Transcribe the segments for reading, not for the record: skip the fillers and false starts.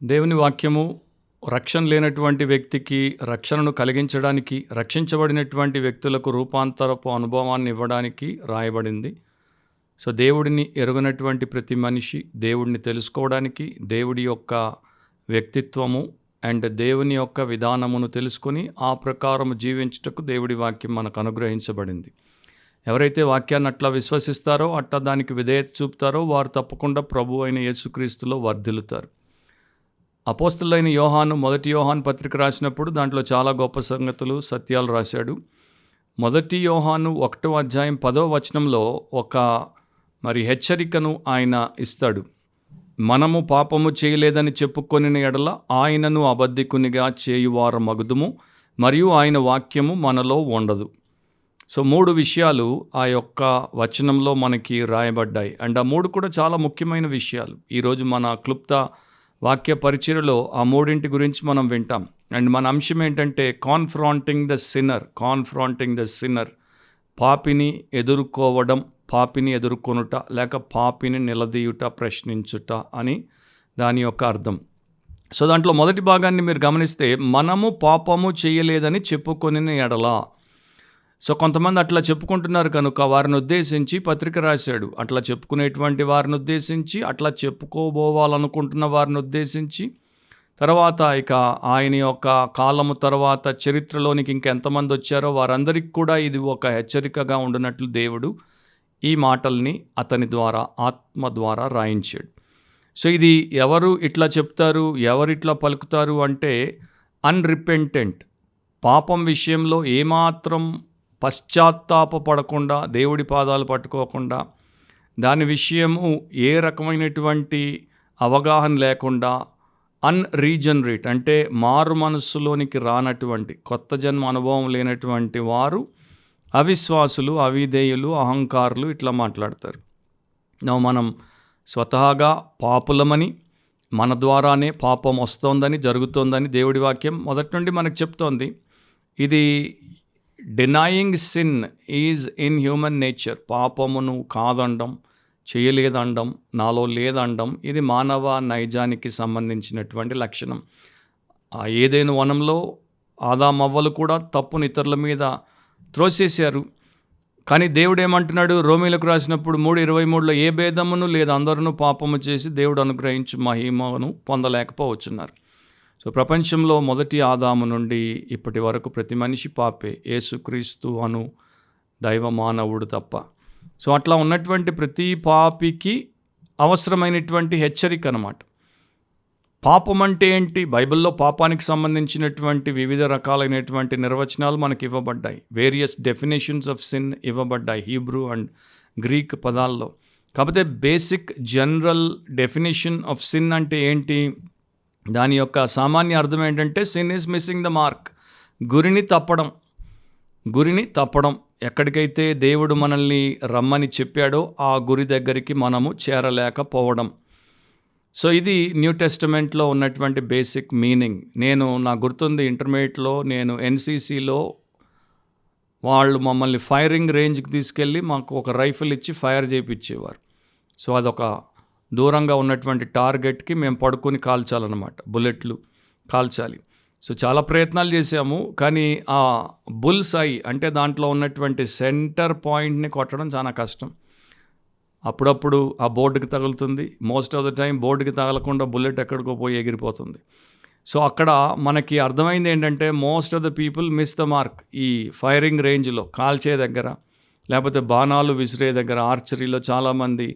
దేవుని వాక్యము రక్షణ లేనటువంటి వ్యక్తికి రక్షణను కలిగించడానికి, రక్షించబడినటువంటి వ్యక్తులకు రూపాంతరపు అనుభవాన్ని ఇవ్వడానికి రాయబడింది. సో దేవుడిని ఎరుగనటువంటి ప్రతి మనిషి దేవుడిని తెలుసుకోవడానికి, దేవుడి యొక్క వ్యక్తిత్వము అండ్ దేవుని యొక్క విధానమును తెలుసుకొని ఆ ప్రకారం జీవించుటకు దేవుడి వాక్యం మనకు అనుగ్రహించబడింది. ఎవరైతే వాక్యాన్ని అట్లా విశ్వసిస్తారో, అట్లా దానికి విధేయత చూపుతారో వారు తప్పకుండా ప్రభు అయిన యేసుక్రీస్తులో వర్ధిల్లుతారు. అపోస్తలుడైన యోహాను మొదటి యోహాను పత్రిక రాసినప్పుడు దాంట్లో చాలా గొప్ప సంగతులు, సత్యాలు రాశాడు. మొదటి యోహాను 1వ అధ్యాయం 10వ వచనంలో ఒక హెచ్చరికను ఆయన ఇస్తాడు. మనము పాపము చేయలేదని చెప్పుకొనిన ఎడల ఆయనను అబద్ధికునిగా చేయువారమగుదుము, మరియు ఆయన వాక్యము మనలో ఉండదు. సో 3 విషయాలు ఆ యొక్క వచనంలో మనకి రాయబడ్డాయి. అండ్ ఆ 3 కూడా చాలా ముఖ్యమైన విషయాలు. ఈరోజు మన క్లుప్త వాక్య పరిచర్యలో ఆ 3 గురించి మనం వింటాం. అండ్ మన అంశం ఏంటంటే కాన్ఫ్రాంటింగ్ ద సిన్నర్, పాపిని ఎదుర్కోవడం, పాపిని ఎదుర్కొనుట, లేక పాపిని నిలదీయుట, ప్రశ్నించుట అని దాని యొక్క అర్థం. సో దాంట్లో మొదటి భాగాన్ని మీరు గమనిస్తే, మనము పాపము చేయలేదని చెప్పుకొనిన ఎడల. సో కొంతమంది అట్లా చెప్పుకుంటున్నారు కనుక వారిని ఉద్దేశించి పత్రిక రాశాడు. అట్లా చెప్పుకునేటువంటి వారిని ఉద్దేశించి, అట్లా చెప్పుకోబోవాలనుకుంటున్న వారిని ఉద్దేశించి, తర్వాత ఇక ఆయన యొక్క కాలము తర్వాత చరిత్రలోనికి ఇంకెంతమంది వచ్చారో వారందరికీ కూడా ఇది ఒక హెచ్చరికగా ఉండినట్లు దేవుడు ఈ మాటల్ని అతని ద్వారా, ఆత్మ ద్వారా రాయించాడు. సో ఇది ఎవరు ఇట్లా చెప్తారు, ఎవరిట్లా పలుకుతారు అంటే అన్రిపెంటెంట్, పాపం విషయంలో ఏమాత్రం పశ్చాత్తాపపడకుండా, దేవుడి పాదాలు పట్టుకోకుండా, దాని విషయము ఏ రకమైనటువంటి అవగాహన లేకుండా, అన్రీజనరేట్ అంటే మారు మనస్సులోనికి రానటువంటి, కొత్త జన్మ అనుభవం లేనటువంటి వారు అవిశ్వాసులు, అవిధేయులు, అహంకారులు ఇట్లా మాట్లాడతారు. మనం స్వతహాగా పాపులమని, మన ద్వారానే పాపం వస్తోందని, జరుగుతోందని దేవుడి వాక్యం మొదటి నుండి మనకు చెప్తోంది. ఇది denying sin is in human nature. పాపమును కాదండం, చేయలేదండం, నాలో లేదండం, ఇది మానవ నైజానికి సంబంధించినటువంటి లక్షణం. ఏదైనా వనంలో ఆదామవ్వలు కూడా తప్పును ఇతరుల మీద త్రోసేశారు. కానీ దేవుడు ఏమంటున్నాడు? రోమీలకు రాసినప్పుడు 3:23లో ఏ భేదమును లేదు, అందరూ పాపము చేసి దేవుడు అనుగ్రహించు మహిమను పొందలేకపోవచ్చున్నారు. సో ప్రపంచంలో మొదటి ఆదాము నుండి ఇప్పటి వరకు ప్రతి మనిషి పాపే, యేసుక్రీస్తు అను దైవ మానవుడు తప్ప. సో అట్లా ఉన్నటువంటి ప్రతి పాపికి అవసరమైనటువంటి హెచ్చరిక అన్నమాట. పాపం అంటే ఏంటి? బైబిల్లో పాపానికి సంబంధించినటువంటి వివిధ రకాలైనటువంటి నిర్వచనాలు మనకి ఇవ్వబడ్డాయి. వేరియస్ డెఫినేషన్స్ ఆఫ్ సిన్ ఇవ్వబడ్డాయి హీబ్రూ అండ్ గ్రీక్ పదాల్లో. కాకపోతే basic general definition of sin అంటే ఏంటి? దాని యొక్క సామాన్య అర్థం ఏంటంటే sin is missing the mark, గురిని తప్పడం. ఎక్కడికైతే దేవుడు మనల్ని రమ్మని చెప్పాడో ఆ గురి దగ్గరికి మనము చేరలేకపోవడం. సో ఇది న్యూ టెస్టమెంట్లో ఉన్నటువంటి బేసిక్ మీనింగ్. నాకు గుర్తుంది, ఇంటర్మీడియట్లో నేను ఎన్సీసీలో వాళ్ళు మమ్మల్ని ఫైరింగ్ రేంజ్కి తీసుకెళ్ళి మాకు ఒక రైఫిల్ ఇచ్చి ఫైర్ చేయించేవారు. సో అదొక దూరంగా ఉన్నటువంటి టార్గెట్కి మేము పడుకొని కాల్చాలన్నమాట, బుల్లెట్లు కాల్చాలి. సో చాలా ప్రయత్నాలు చేశాము, కానీ ఆ బుల్స్ ఐ అంటే దాంట్లో ఉన్నటువంటి సెంటర్ పాయింట్ని కొట్టడం చాలా కష్టం. అప్పుడప్పుడు ఆ బోర్డుకి తగులుతుంది, మోస్ట్ ఆఫ్ ద టైం బోర్డుకి తగలకుండా బుల్లెట్ ఎక్కడికో పోయి ఎగిరిపోతుంది. సో అక్కడ మనకి అర్థమైంది ఏంటంటే most of the people miss the mark. ఈ ఫైరింగ్ రేంజ్లో కాల్చే దగ్గర, లేకపోతే బాణాలు విసిరే దగ్గర, ఆర్చరీలో చాలామంది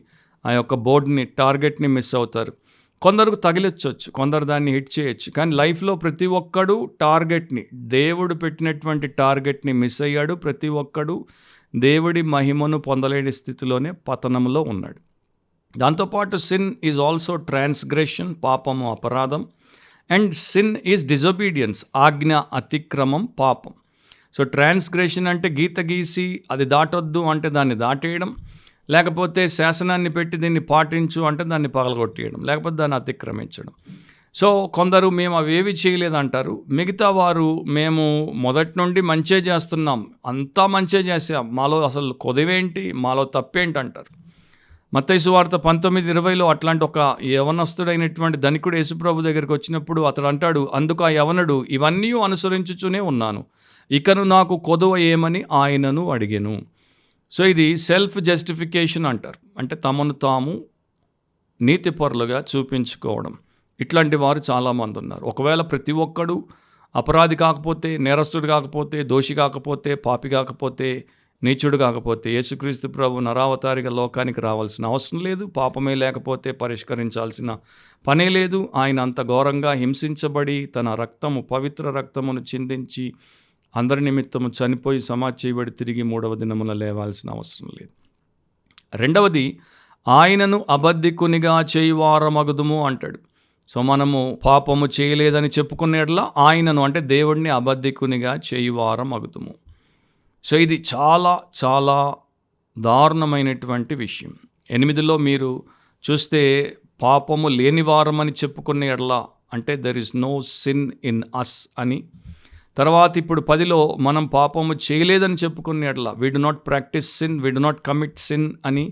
ఆ యొక్క బోర్డుని, టార్గెట్ని మిస్ అవుతారు. కొందరు తగిలించవచ్చు, కొందరు దాన్ని హిట్ చేయొచ్చు. కానీ లైఫ్లో ప్రతి ఒక్కడు టార్గెట్ని, దేవుడు పెట్టినటువంటి టార్గెట్ని మిస్ అయ్యాడు. ప్రతి ఒక్కడు దేవుడి మహిమను పొందలేని స్థితిలోనే పతనంలో ఉన్నాడు. దాంతోపాటు సిన్ ఈజ్ ఆల్సో ట్రాన్స్గ్రెషన్, పాపము అపరాధం. అండ్ సిన్ ఈజ్ డిజొబీడియన్స్, ఆజ్ఞ అతిక్రమం పాపం. సో ట్రాన్స్గ్రెషన్ అంటే గీత గీసి అది దాటొద్దు అంటే దాన్ని దాటేయడం, లేకపోతే శాసనాన్ని పెట్టి దీన్ని పాటించు అంటే దాన్ని పగలగొట్టేయడం, లేకపోతే దాన్ని అతిక్రమించడం. సో కొందరు మేము అవేవి చేయలేదంటారు, మిగతా వారు మేము మొదటి నుండి మంచే చేస్తున్నాం, అంతా మంచే చేసాం, మాలో అసలు కొదవేంటి, మాలో తప్పేంటి అంటారు. మత్తయి సువార్త 19:20లో అట్లాంటి ఒక యవనస్తుడైనటువంటి ధనికుడు యేసుప్రభు దగ్గరికి వచ్చినప్పుడు అతడు అంటాడు, అందుకు ఆ యవనుడు, ఇవన్నీ అనుసరించుచూనే ఉన్నాను, ఇకను నాకు కొదువ ఏమని ఆయనను అడిగెను. సో ఇది సెల్ఫ్ జస్టిఫికేషన్ అంటారు. అంటే తమను తాము నీతిపరులుగా చూపించుకోవడం. ఇట్లాంటి వారు చాలామంది ఉన్నారు. ఒకవేళ ప్రతి ఒక్కడు అపరాధి కాకపోతే, నేరస్తుడు కాకపోతే, దోషి కాకపోతే, పాపి కాకపోతే, నీచుడు కాకపోతే యేసుక్రీస్తు ప్రభు నరావతారిగా లోకానికి రావాల్సిన అవసరం లేదు. పాపమే లేకపోతే పరిష్కరించాల్సిన పనే లేదు. ఆయన అంత ఘోరంగా హింసించబడి తన రక్తము, పవిత్ర రక్తమును చిందించి అందరి నిమిత్తము చనిపోయి సమాధి చేయబడి తిరిగి 3వ దినమున లేవాల్సిన అవసరం లేదు. రెండవది, ఆయనను అబద్ధికునిగా చేయువారమగుదుము అంటాడు. సో మనము పాపము చేయలేదని చెప్పుకునేట్లా ఆయనను అంటే దేవుడిని అబద్ధికునిగా చేయువారమగుదుము. సో ఇది చాలా చాలా దారుణమైనటువంటి విషయం. 8లో మీరు చూస్తే పాపము లేని వారమని చెప్పుకునే ఎడల అంటే there is no sin in us అని. తర్వాత ఇప్పుడు 10లో మనం పాపము చేయలేదని చెప్పుకునే ఎడల we do not practise sin, we do not commit sin అని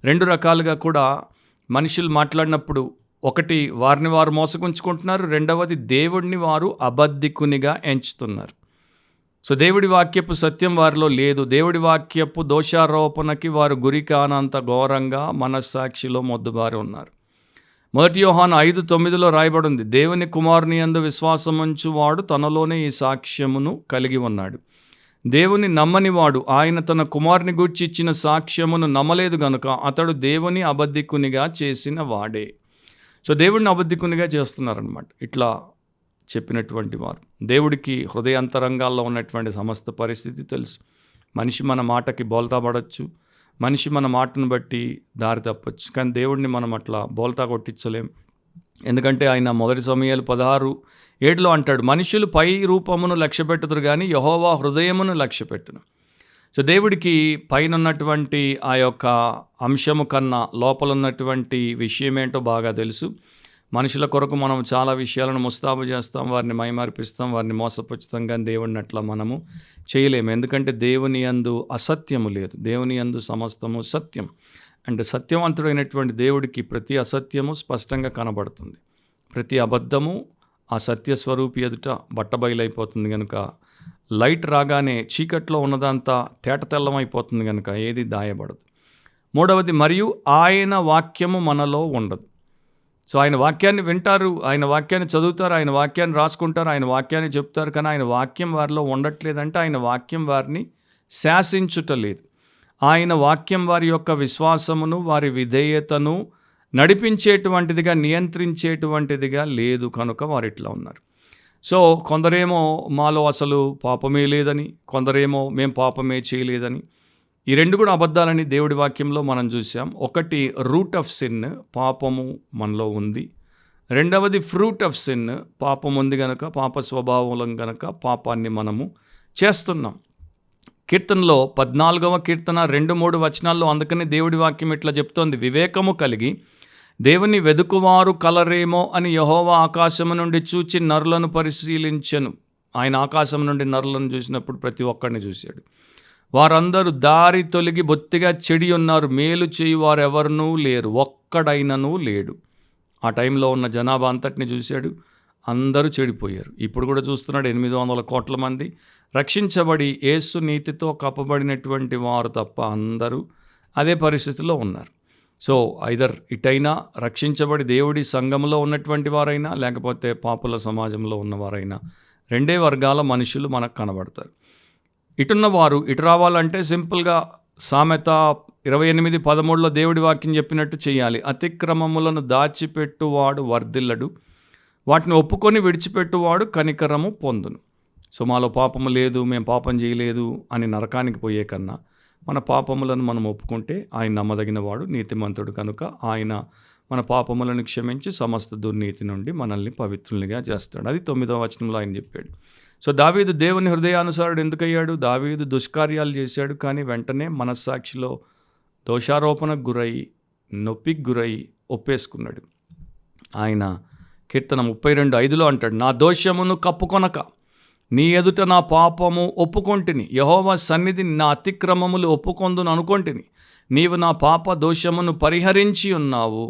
2 రకాలుగా కూడా మనుషులు మాట్లాడినప్పుడు, ఒకటి వారిని వారు మోసగుంచుకుంటున్నారు, రెండవది దేవుడిని వారు అబద్ధికునిగా ఎంచుతున్నారు. సో దేవుడి వాక్యపు సత్యం వారిలో లేదు. దేవుడి వాక్యపు దోషారోపణకి వారు గురి కానంత ఘోరంగా మనస్సాక్షిలో మొద్దుబారి ఉన్నారు. 1 యోహాను 5:9లో రాయబడింది, దేవుని కుమారుని యందు విశ్వాసముంచు వాడు తనలోనే ఈ సాక్ష్యమును కలిగి ఉన్నాడు. దేవుని నమ్మనివాడు ఆయన తన కుమారుని గూర్చి ఇచ్చిన సాక్ష్యమును నమ్మలేదు గనుక అతడు దేవుని అబద్ధికునిగా చేసిన వాడే. సో దేవుడిని అబద్ధికునిగా చేస్తున్నారనమాట ఇట్లా చెప్పినటువంటి వారు. దేవుడికి హృదయాంతరంగాల్లో ఉన్నటువంటి సమస్త పరిస్థితి తెలుసు. మనిషి మన మాటకి బోల్తా పడవచ్చు, మనిషి మన మాటను బట్టి దారి తప్పచ్చు, కానీ దేవుడిని మనం అట్లా బోల్తా కొట్టించలేం. ఎందుకంటే ఆయన 1 సమూయేలు 16:7లో అంటాడు, మనుషులు పై రూపమును లక్ష్యపెట్టుదురు కానీ యెహోవా హృదయమును లక్ష్యపెట్టును. సో దేవుడికి పైన ఉన్నటువంటి ఆ యొక్క అంశము కన్నా లోపల ఉన్నటువంటి విషయం ఏంటో బాగా తెలుసు. మనుషుల కొరకు మనం చాలా విషయాలను ముస్తాబు చేస్తాం, వారిని మైమార్పిస్తాం, వారిని మోసపుచ్చుతాం, కానీ దేవుడిని అట్లా మనము చేయలేము. ఎందుకంటే దేవుని యందు అసత్యము లేదు, దేవుని యందు సమస్తము సత్యం. అంటే సత్యవంతుడైనటువంటి దేవుడికి ప్రతి అసత్యము స్పష్టంగా కనబడుతుంది, ప్రతి అబద్ధము ఆ సత్యస్వరూపి ఎదుట బట్టబయలైపోతుంది. కనుక లైట్ రాగానే చీకట్లో ఉన్నదంతా తేటతెల్లమైపోతుంది, కనుక ఏది దాయబడదు. మూడవది, మరియు ఆయన వాక్యము మనలో ఉండదు. సో ఆయన వాక్యాన్ని వింటారు, ఆయన వాక్యాన్ని చదువుతారు, ఆయన వాక్యాన్ని రాసుకుంటారు, ఆయన వాక్యాన్ని చెప్తారు, కానీ ఆయన వాక్యం వారిలో ఉండట్లేదంటే ఆయన వాక్యం వారిని శాసించుటలేదు. ఆయన వాక్యం వారి యొక్క విశ్వాసమును, వారి విధేయతను నడిపించేటువంటిదిగా, నియంత్రించేటువంటిదిగా లేదు. కనుక వారు ఇట్లా ఉన్నారు. సో కొందరేమో మాలో అసలు పాపమే లేదని, కొందరేమో మేము పాపమే చేయలేదని. ఈ 2 కూడా అబద్ధాలని దేవుడి వాక్యంలో మనం చూసాం. ఒకటి రూట్ ఆఫ్ సిన్, పాపము మనలో ఉంది. రెండవది ఫ్రూట్ ఆఫ్ సిన్, పాపం ఉంది కనుక, పాప స్వభావం కనుక పాపాన్ని మనము చేస్తున్నాం. కీర్తనలో 14వ కీర్తన 2-3 వచనాల్లో అందుకని దేవుడి వాక్యం ఇట్లా చెప్తోంది, వివేకము కలిగి దేవుని వెదుకువారు కలరేమో అని యెహోవా ఆకాశము నుండి చూచి నరులను పరిశీలించెను. ఆయన ఆకాశం నుండి నరులను చూసినప్పుడు ప్రతి ఒక్కరిని చూశాడు. వారందరూ దారి తొలగి బొత్తిగా చెడి ఉన్నారు, మేలు చేయువారు ఎవరునూ లేరు, ఒక్కడైనను లేడు. ఆ టైంలో ఉన్న జనాభా అంతటిని చూశాడు, అందరూ చెడిపోయారు. ఇప్పుడు కూడా చూస్తున్నాడు, 800 కోట్ల మంది రక్షించబడి యేసు నీతితో కప్పబడినటువంటి వారు తప్ప అందరూ అదే పరిస్థితిలో ఉన్నారు. సో ఐదర్ ఇటైనా రక్షించబడి దేవుడి సంఘంలో ఉన్నటువంటి వారైనా, లేకపోతే పాపుల సమాజంలో ఉన్నవారైనా, 2 వర్గాల మనుషులు మనకు కనబడతారు. ఇటున్నవారు ఇటు రావాలంటే సింపుల్గా సామెత 28:13లో దేవుడి వాక్యం చెప్పినట్టు చేయాలి. అతిక్రమములను దాచిపెట్టువాడు వర్ధిల్లడు, వాటిని ఒప్పుకొని విడిచిపెట్టువాడు కనికరము పొందును. సో మాలో పాపము లేదు, మేము పాపం చేయలేదు అని నరకానికి పోయే కన్నా మన పాపములను మనం ఒప్పుకుంటే ఆయన నమ్మదగిన వాడు, నీతిమంతుడు. కనుక ఆయన మన పాపములను క్షమించి సమస్త దుర్నీతి నుండి మనల్ని పవిత్రులుగా చేస్తాడు. అది 9వ వచనంలో ఆయన చెప్పాడు. సో దావీదు దేవుని హృదయానుసారుడు ఎందుకయ్యాడు? దావీదు దుష్కార్యాలు చేశాడు, కానీ వెంటనే మనస్సాక్షిలో దోషారోపణకు గురై, నొప్పికి గురై ఒప్పేసుకున్నాడు. ఆయన కీర్తన 32:5లో అంటాడు, నా దోషమును కప్పుకొనక నీ ఎదుట నా పాపము ఒప్పుకొంటిని, యెహోవా సన్నిధిని నా అతిక్రమములు ఒప్పుకొందును అనుకొంటిని, నీవు నా పాప దోషమును పరిహరించి ఉన్నావు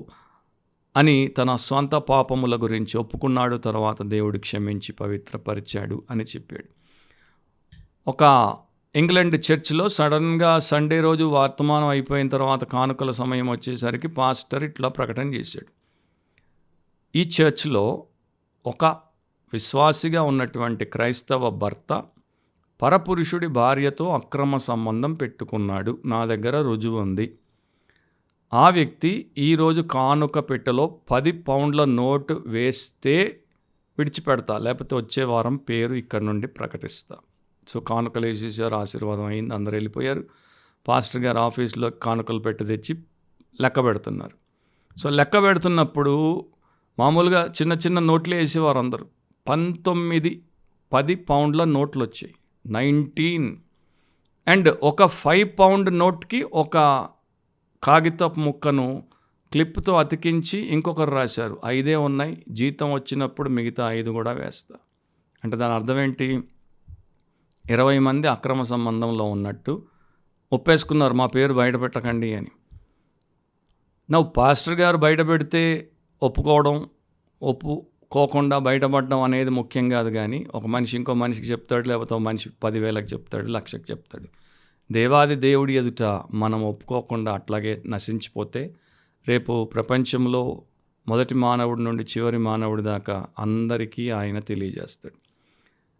అని తన స్వంత పాపముల గురించి ఒప్పుకున్నాడు. తర్వాత దేవుడు క్షమించి పవిత్రపరిచాడు అని చెప్పాడు. ఒక ఇంగ్లాండ్ చర్చ్లో సడన్గా సండే రోజు వర్తమానం అయిపోయిన తర్వాత కానుకల సమయం వచ్చేసరికి పాస్టర్ ఇట్లా ప్రకటన చేశాడు. ఈ చర్చ్లో ఒక విశ్వాసిగా ఉన్నటువంటి క్రైస్తవ భర్త పరపురుషుడి భార్యతో అక్రమ సంబంధం పెట్టుకున్నాడు. నా దగ్గర రుజువు ఉంది. ఆ వ్యక్తి ఈరోజు కానుక పెట్టెలో 10 పౌండ్ల నోటు వేస్తే విడిచిపెడతా, లేకపోతే వచ్చే వారం పేరు ఇక్కడ నుండి ప్రకటిస్తా. సో కానుకలు వేసేసారు, ఆశీర్వాదం అయింది, అందరూ వెళ్ళిపోయారు. పాస్టర్ గారు ఆఫీస్లో కానుకలు పెట్టి తెచ్చి లెక్క పెడుతున్నారు. సో లెక్క పెడుతున్నప్పుడు మామూలుగా చిన్న చిన్న నోట్లే వేసేవారు అందరూ. 10 పౌండ్ల నోట్లు వచ్చాయి, 19. అండ్ ఒక 5 పౌండ్ నోట్కి ఒక కాగితపు ముక్కను క్లిప్తో అతికించి ఇంకొకరు రాశారు, 5 ఉన్నాయి, జీతం వచ్చినప్పుడు మిగతా 5 కూడా వేస్తా. అంటే దాని అర్థం ఏంటి? 20 మంది అక్రమ సంబంధంలో ఉన్నట్టు ఒప్పేసుకున్నారు, మా పేరు బయట పెట్టకండి అని. పాస్టర్ గారు బయట పెడితే ఒప్పుకోకుండా బయటపడడం అనేది ముఖ్యం కాదు. కానీ ఒక మనిషి ఇంకో మనిషికి చెప్తాడు, లేకపోతే ఒక మనిషి 10,000కి చెప్తాడు, 1,00,000కి చెప్తాడు. దేవాది దేవుడి ఎదుట మనం ఒప్పుకోకుండా అట్లాగే నశించిపోతే రేపు ప్రపంచంలో మొదటి మానవుడి నుండి చివరి మానవుడి దాకా అందరికీ ఆయన తెలియజేస్తాడు.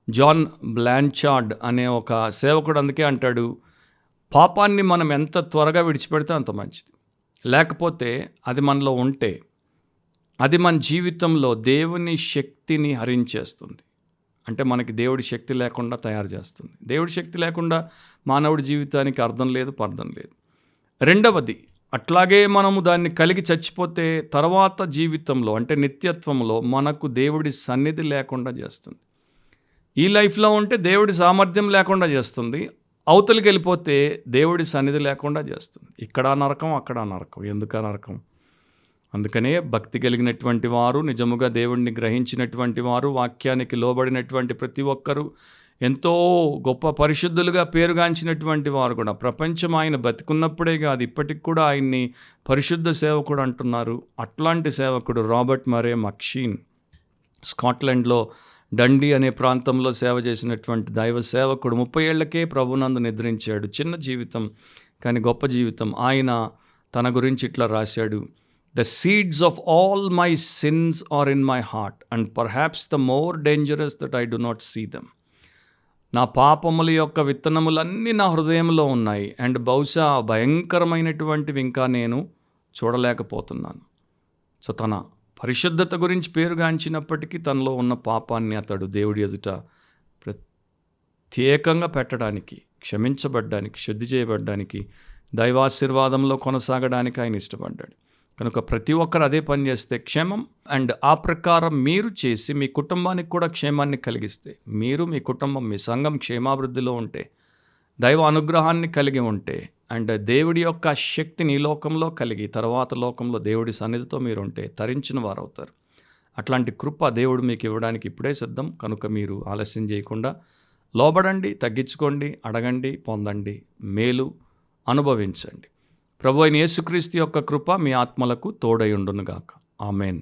జాన్ బ్లాంచార్డ్ అనే ఒక సేవకుడు అందుకే అంటాడు, పాపాన్ని మనం ఎంత త్వరగా విడిచిపెడితే అంత మంచిది. లేకపోతే అది మనలో ఉంటే అది మన జీవితంలో దేవుని శక్తిని హరించేస్తుంది. అంటే మనకి దేవుడి శక్తి లేకుండా తయారు చేస్తుంది. దేవుడి శక్తి లేకుండా మానవుడి జీవితానికి అర్థం లేదు, పర్థం లేదు. రెండవది, అట్లాగే మనము దాన్ని కలిగి చచ్చిపోతే తర్వాత జీవితంలో అంటే నిత్యత్వంలో మనకు దేవుడి సన్నిధి లేకుండా చేస్తుంది. ఈ లైఫ్లో ఉంటే దేవుడి సామర్థ్యం లేకుండా చేస్తుంది, అవతలికి వెళ్ళిపోతే దేవుడి సన్నిధి లేకుండా చేస్తుంది. ఇక్కడ నరకం, అక్కడ నరకం. ఎందుకు నరకం? అందుకనే భక్తి కలిగినటువంటి వారు, నిజముగా దేవుడిని గ్రహించినటువంటి వారు, వాక్యానికి లోబడినటువంటి ప్రతి ఒక్కరూ, ఎంతో గొప్ప పరిశుద్ధులుగా పేరుగాంచినటువంటి వారు కూడా ప్రపంచం ఆయన బతికున్నప్పుడే కాదు ఇప్పటికి కూడా ఆయన్ని పరిశుద్ధ సేవకుడు అంటున్నారు. అట్లాంటి సేవకుడు రాబర్ట్ మరే మక్షీన్, స్కాట్లాండ్లో డండి అనే ప్రాంతంలో సేవ చేసినటువంటి దైవ సేవకుడు. 30 ఏళ్లకే ప్రభునందు నిద్రించాడు. చిన్న జీవితం కానీ గొప్ప జీవితం. ఆయన తన గురించి ఇట్లా రాశాడు, The seeds of all my sins are in my heart, and perhaps the more dangerous that I do not see them. నా పాపముల యొక్క విత్తనములన్నీ నా హృదయంలో ఉన్నాయి, అండ్ బహుశా భయంకరమైనటువంటివి ఇంకా నేను చూడలేకపోతున్నాను. సో తన పరిశుద్ధత గురించి పేరుగాంచినప్పటికీ తనలో ఉన్న పాపాన్ని అతడు దేవుడి ఎదుట ప్రత్యేకంగా పెట్టడానికి, క్షమించబడ్డానికి, శుద్ధి చేయబడ్డానికి, దైవాశీర్వాదంలో కొనసాగడానికి ఆయన ఇష్టపడ్డాడు. కనుక ప్రతి ఒక్కరు అదే పని చేస్తే క్షేమం, అండ్ ఆ ప్రకారం మీరు చేసి మీ కుటుంబానికి కూడా క్షేమాన్ని కలిగిస్తే, మీరు మీ కుటుంబం మీ సంఘం క్షేమాభివృద్ధిలో ఉంటే, దైవ అనుగ్రహాన్ని కలిగి ఉంటే, అండ్ దేవుడి యొక్క శక్తిని ఈ లోకంలో కలిగి తర్వాత లోకంలో దేవుడి సన్నిధితో మీరు ఉంటే తరించిన వారు అవుతారు. అట్లాంటి కృప దేవుడు మీకు ఇవ్వడానికి ఇప్పుడే సిద్ధం. కనుక మీరు ఆలస్యం చేయకుండా లోబడండి, తగ్గించుకోండి, అడగండి, పొందండి, మేలు అనుభవించండి. ప్రభు అయిన యేసుక్రీస్తు యొక్క కృప మీ ఆత్మలకు తోడై ఉండునుగాక. ఆమేన్.